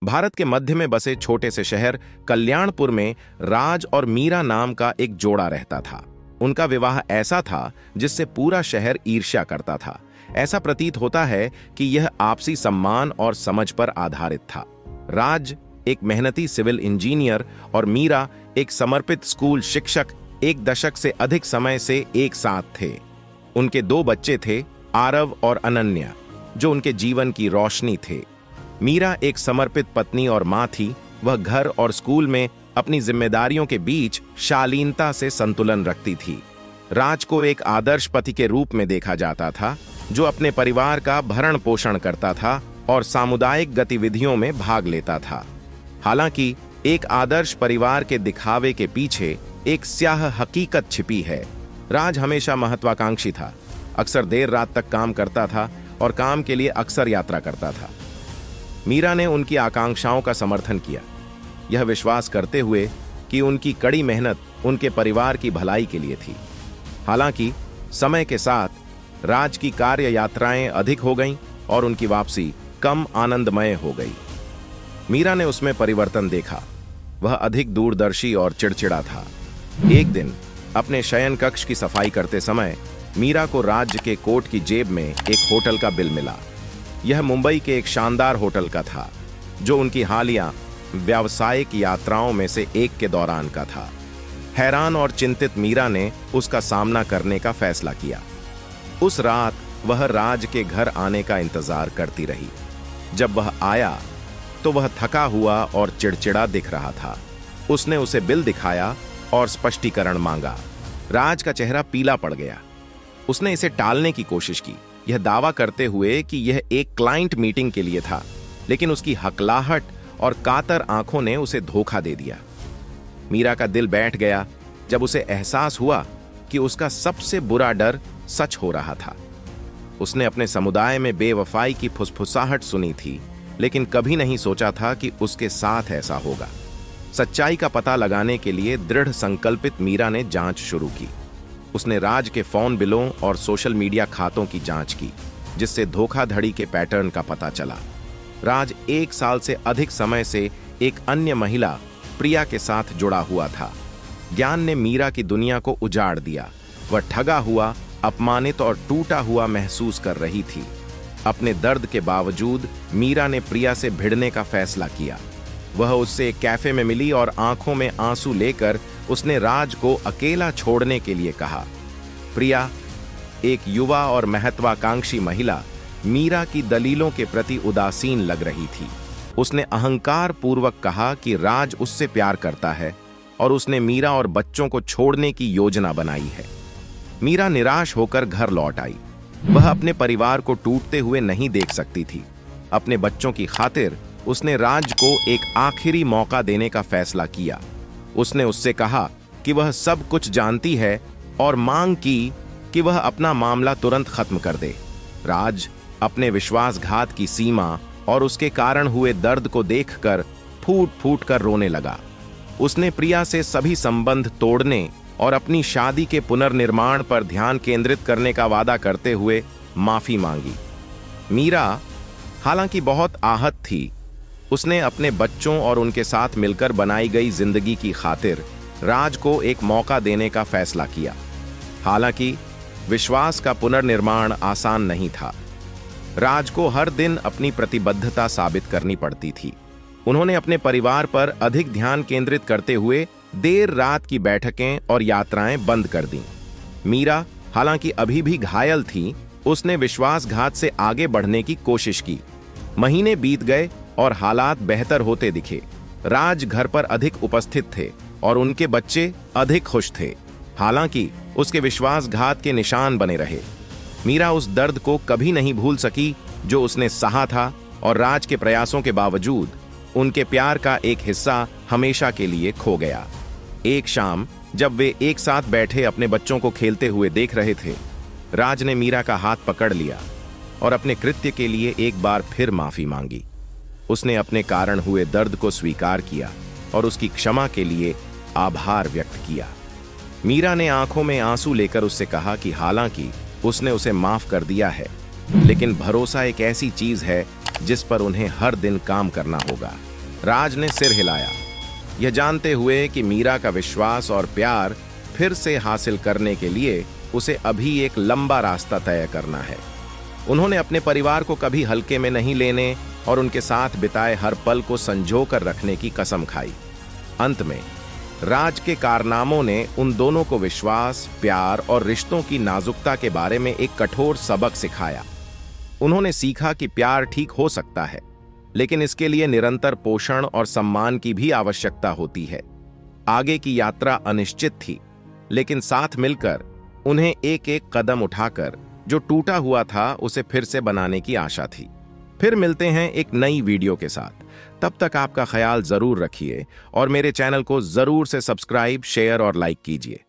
भारत के मध्य में बसे छोटे से शहर कल्याणपुर में राज और मीरा नाम का एक जोड़ा रहता था। उनका विवाह ऐसा था जिससे पूरा शहर ईर्ष्या करता था। ऐसा प्रतीत होता है कि यह आपसी सम्मान और समझ पर आधारित था। राज एक मेहनती सिविल इंजीनियर और मीरा एक समर्पित स्कूल शिक्षक एक दशक से अधिक समय से एक साथ थे। उनके 2 बच्चे थे, आरव और अनन्या, जो उनके जीवन की रोशनी थे। मीरा एक समर्पित पत्नी और मां थी। वह घर और स्कूल में अपनी जिम्मेदारियों के बीच शालीनता से संतुलन रखती थी। राज को एक आदर्श पति के रूप में देखा जाता था, जो अपने परिवार का भरण पोषण करता था और सामुदायिक गतिविधियों में भाग लेता था। हालांकि एक आदर्श परिवार के दिखावे के पीछे एक स्याह हकीकत छिपी है। राज हमेशा महत्वाकांक्षी था, अक्सर देर रात तक काम करता था और काम के लिए अक्सर यात्रा करता था। मीरा ने उनकी आकांक्षाओं का समर्थन किया, यह विश्वास करते हुए कि उनकी कड़ी मेहनत उनके परिवार की भलाई के लिए थी। हालांकि समय के साथ राज की कार्य यात्राएं अधिक हो गईं और उनकी वापसी कम आनंदमय हो गई। मीरा ने उसमें परिवर्तन देखा। वह अधिक दूरदर्शी और चिड़चिड़ा था। एक दिन अपने शयन कक्ष की सफाई करते समय मीरा को राज्य के कोट की जेब में एक होटल का बिल मिला। यह मुंबई के एक शानदार होटल का था, जो उनकी हालिया व्यावसायिक यात्राओं में से एक के दौरान का था। हैरान और चिंतित मीरा ने उसका सामना करने का फैसला किया। उस रात वह राज के घर आने का इंतजार करती रही। जब वह आया तो वह थका हुआ और चिड़चिड़ा दिख रहा था। उसने उसे बिल दिखाया और स्पष्टीकरण मांगा। राज का चेहरा पीला पड़ गया। उसने इसे टालने की कोशिश की, यह दावा करते हुए कि यह एक क्लाइंट मीटिंग के लिए था, लेकिन उसकी हकलाहट और कातर आंखों ने उसे धोखा दे दिया। मीरा का दिल बैठ गया जब उसे एहसास हुआ कि उसका सबसे बुरा डर सच हो रहा था। उसने अपने समुदाय में बेवफाई की फुसफुसाहट सुनी थी, लेकिन कभी नहीं सोचा था कि उसके साथ ऐसा होगा। सच्चाई का पता लगाने के लिए दृढ़ संकल्पित मीरा ने जांच शुरू की। उसने राज के फोन बिलों और सोशल मीडिया खातों की जांच की, जिससे धोखाधड़ी के पैटर्न का पता चला। राज 1 साल से अधिक समय से एक अन्य महिला प्रिया के साथ जुड़ा हुआ था। ज्ञान ने मीरा की दुनिया को उजाड़ दिया। वह ठगा हुआ, अपमानित और टूटा हुआ महसूस कर रही थी। अपने दर्द के बावजूद मीरा ने प्रिया से भिड़ने का फैसला किया। वह उससे एक कैफे में मिली और आंखों में आंसू लेकर उसने राज को अकेला छोड़ने के लिए कहा। प्रिया, एक युवा और महत्वाकांक्षी महिला, मीरा की दलीलों के प्रति उदासीन लग रही थी। उसने अहंकार पूर्वक कहा कि राज उससे प्यार करता है और उसने मीरा और बच्चों को छोड़ने की योजना बनाई है। मीरा निराश होकर घर लौट आई। वह अपने परिवार को टूटते हुए नहीं देख सकती थी। अपने बच्चों की खातिर उसने राज को एक आखिरी मौका देने का फैसला किया। उसने उससे कहा कि वह सब कुछ जानती है और मांग की कि वह अपना मामला तुरंत खत्म कर दे। राज अपने विश्वासघात की सीमा और उसके कारण हुए दर्द को देखकर फूट फूट कर रोने लगा। उसने प्रिया से सभी संबंध तोड़ने और अपनी शादी के पुनर्निर्माण पर ध्यान केंद्रित करने का वादा करते हुए माफी मांगी। मीरा हालांकि बहुत आहत थी। उसने अपने बच्चों और उनके साथ मिलकर बनाई गई जिंदगी की खातिर राज को एक मौका देने का फैसला किया। हालांकि विश्वास का पुनर्निर्माण आसान नहीं था। राज को हर दिन अपनी प्रतिबद्धता साबित करनी पड़ती थी। उन्होंने अपने परिवार पर अधिक ध्यान केंद्रित करते हुए देर रात की बैठकें और यात्राएं बंद कर दीं। मीरा हालांकि अभी भी घायल थी। उसने विश्वासघात से आगे बढ़ने की कोशिश की। महीने बीत गए और हालात बेहतर होते दिखे। राज घर पर अधिक उपस्थित थे और उनके बच्चे अधिक खुश थे। हालांकि उसके विश्वासघात के निशान बने रहे। मीरा उस दर्द को कभी नहीं भूल सकी जो उसने सहा था, और राज के प्रयासों के बावजूद उनके प्यार का एक हिस्सा हमेशा के लिए खो गया। एक शाम जब वे एक साथ बैठे अपने बच्चों को खेलते हुए देख रहे थे, राज ने मीरा का हाथ पकड़ लिया और अपने कृत्य के लिए एक बार फिर माफी मांगी। उसने अपने कारण हुए दर्द को स्वीकार किया और उसकी क्षमा के लिए आभार व्यक्त किया। मीरा ने आंखों में आंसू लेकर उससे कहा कि हालांकि उसने उसे माफ कर दिया है, लेकिन भरोसा एक ऐसी चीज है जिस पर उन्हें हर दिन काम करना होगा। राज ने सिर हिलाया, यह जानते हुए कि मीरा का विश्वास और प्यार फिर से हासिल करने के लिए उसे अभी एक लंबा रास्ता तय करना है। उन्होंने अपने परिवार को कभी हल्के में नहीं लेने और उनके साथ बिताए हर पल को संजो कर रखने की कसम खाई। अंत में राज के कारनामों ने उन दोनों को विश्वास, प्यार और रिश्तों की नाजुकता के बारे में एक कठोर सबक सिखाया। उन्होंने सीखा कि प्यार ठीक हो सकता है, लेकिन इसके लिए निरंतर पोषण और सम्मान की भी आवश्यकता होती है। आगे की यात्रा अनिश्चित थी, लेकिन साथ मिलकर उन्हें एक एक कदम उठाकर जो टूटा हुआ था उसे फिर से बनाने की आशा थी। फिर मिलते हैं एक नई वीडियो के साथ। तब तक आपका ख्याल जरूर रखिए और मेरे चैनल को जरूर से सब्सक्राइब, शेयर और लाइक कीजिए।